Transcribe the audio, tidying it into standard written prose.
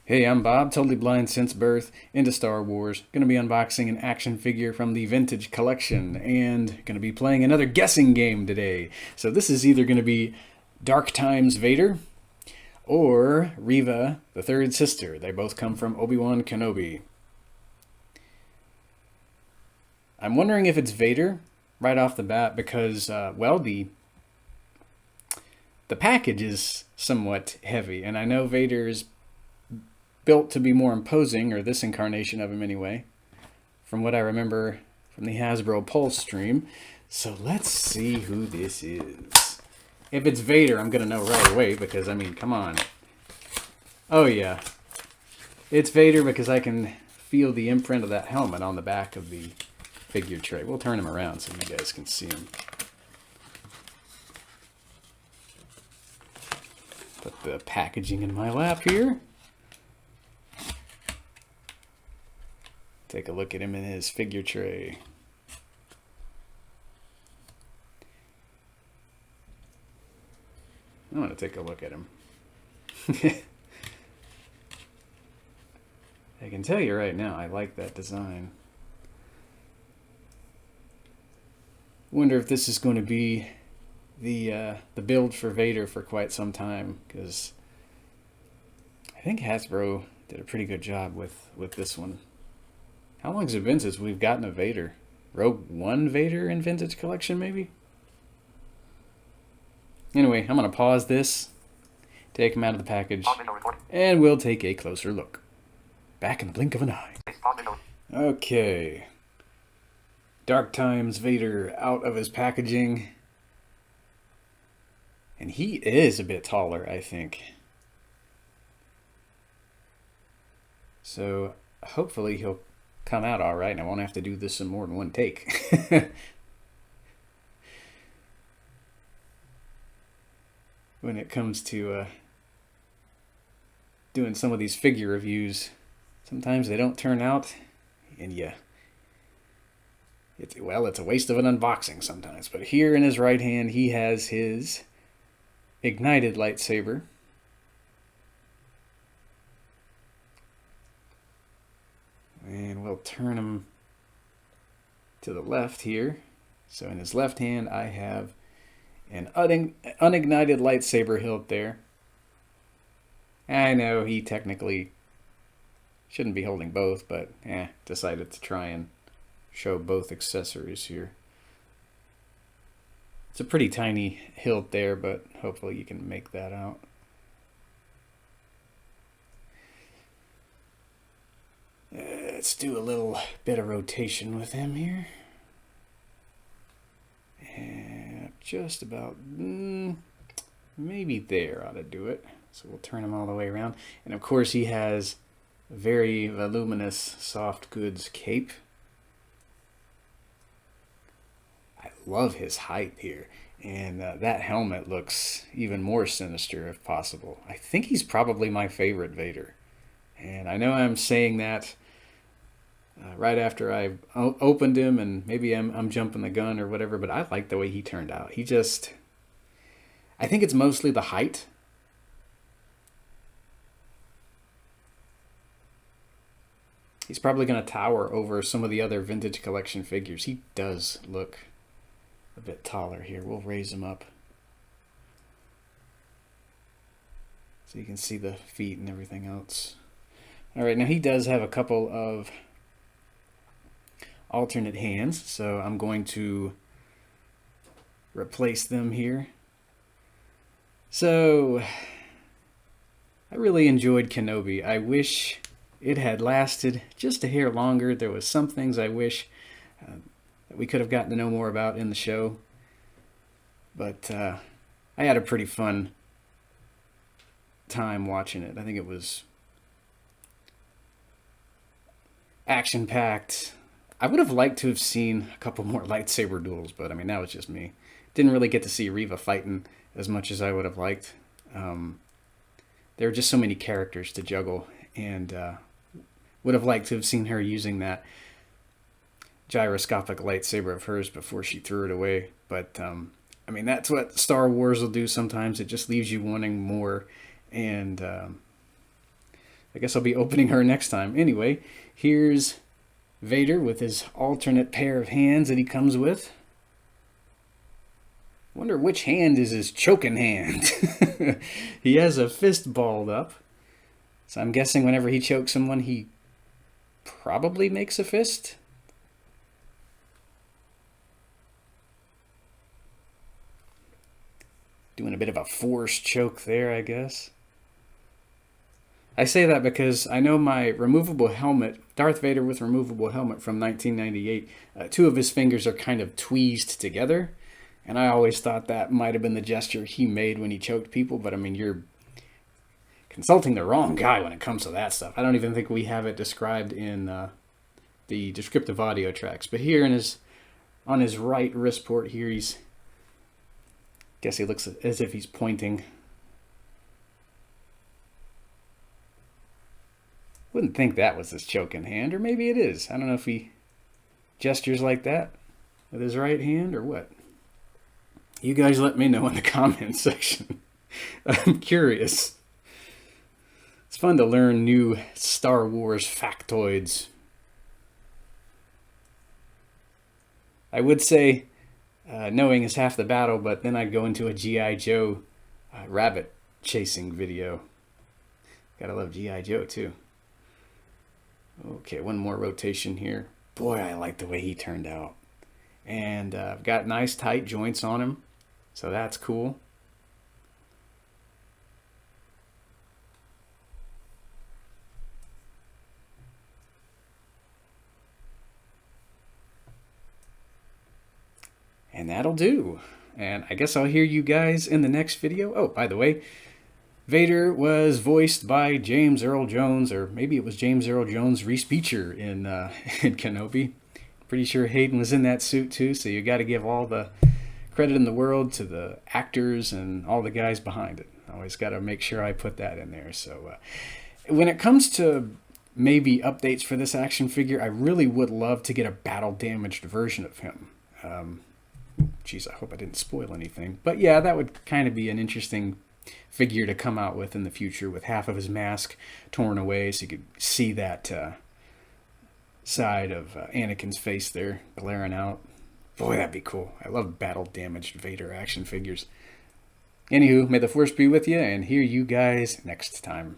Hey, I'm Bob, totally blind since birth, into Star Wars. Gonna be unboxing an action figure from the vintage collection, and gonna be playing another guessing game today. So this is either gonna be Dark Times Vader or Reva, the third sister. They both come from Obi-Wan Kenobi. I'm wondering if it's Vader right off the bat because, well, the package is somewhat heavy, and I know Vader is built to be more imposing, or this incarnation of him anyway, from what I remember from the Hasbro Pulse stream. So let's see who this is. If it's Vader, I'm going to know right away because, I mean, come on. Oh yeah, it's Vader because I can feel the imprint of that helmet on the back of the figure tray. We'll turn him around so you guys can see him. Put the packaging in my lap here. Take a look at him in his figure tray. I want to take a look at him. I can tell you right now, I like that design. Wonder if this is going to be the build for Vader for quite some time, because I think Hasbro did a pretty good job with this one. How long has it been since we've gotten a Vader? Rogue One Vader in Vintage Collection, maybe? Anyway, I'm going to pause this, take him out of the package, and we'll take a closer look. Back in the blink of an eye. Okay. Dark Times Vader out of his packaging. And he is a bit taller, I think. So hopefully he'll come out all right and I won't have to do this in more than one take. When it comes to doing some of these figure reviews, sometimes they don't turn out, and it's a waste of an unboxing sometimes. But here in his right hand, he has his ignited lightsaber. And we'll turn him to the left here. So in his left hand, I have an unignited lightsaber hilt there. I know he technically shouldn't be holding both, but decided to try and show both accessories here. It's a pretty tiny hilt there, but hopefully you can make that out. Let's do a little bit of rotation with him here. And just about, maybe there ought to do it. So we'll turn him all the way around. And of course he has a very voluminous soft goods cape. I love his height here. And that helmet looks even more sinister if possible. I think he's probably my favorite Vader. And I know I'm saying that right after I opened him, and maybe I'm jumping the gun or whatever, but I like the way he turned out. I think it's mostly the height. He's probably going to tower over some of the other vintage collection figures. He does look a bit taller here. We'll raise him up so you can see the feet and everything else. All right, now he does have a couple of alternate hands, so I'm going to replace them here. So I really enjoyed Kenobi. I wish it had lasted just a hair longer. There was some things I wish that we could have gotten to know more about in the show, but I had a pretty fun time watching it. I think it was action-packed. I would have liked to have seen a couple more lightsaber duels, but I mean, that was just me. Didn't really get to see Reva fighting as much as I would have liked. There were just so many characters to juggle, and would have liked to have seen her using that gyroscopic lightsaber of hers before she threw it away. But I mean, that's what Star Wars will do sometimes. It just leaves you wanting more, and I guess I'll be opening her next time. Anyway, here's Vader with his alternate pair of hands that he comes with. Wonder which hand is his choking hand. He has a fist balled up. So I'm guessing whenever he chokes someone, he probably makes a fist. Doing a bit of a forced choke there, I guess. I say that because I know my removable helmet, Darth Vader with removable helmet from 1998, two of his fingers are kind of tweezed together. And I always thought that might have been the gesture he made when he choked people. But I mean, you're consulting the wrong guy when it comes to that stuff. I don't even think we have it described in the descriptive audio tracks. But here on his right wrist port here, guess he looks as if he's pointing. Wouldn't think that was his choking hand, or maybe it is. I don't know if he gestures like that with his right hand or what. You guys let me know in the comments section. I'm curious. It's fun to learn new Star Wars factoids. I would say knowing is half the battle, but then I'd go into a G.I. Joe rabbit chasing video. Gotta love G.I. Joe too. Okay, one more rotation here. Boy, I like the way he turned out. And I've got nice tight joints on him, so that's cool. And that'll do. And I guess I'll hear you guys in the next video. Oh, by the way, Vader was voiced by James Earl Jones, or maybe it was James Earl Jones' Reese Beecher in Kenobi. Pretty sure Hayden was in that suit too, so you got to give all the credit in the world to the actors and all the guys behind it. Always got to make sure I put that in there. So when it comes to maybe updates for this action figure, I really would love to get a battle-damaged version of him. Geez, I hope I didn't spoil anything. But yeah, that would kind of be an interesting figure to come out with in the future, with half of his mask torn away so you could see that side of Anakin's face there glaring out. Boy, that'd be cool. I love battle-damaged Vader action figures. Anywho, may the Force be with you, and hear you guys next time.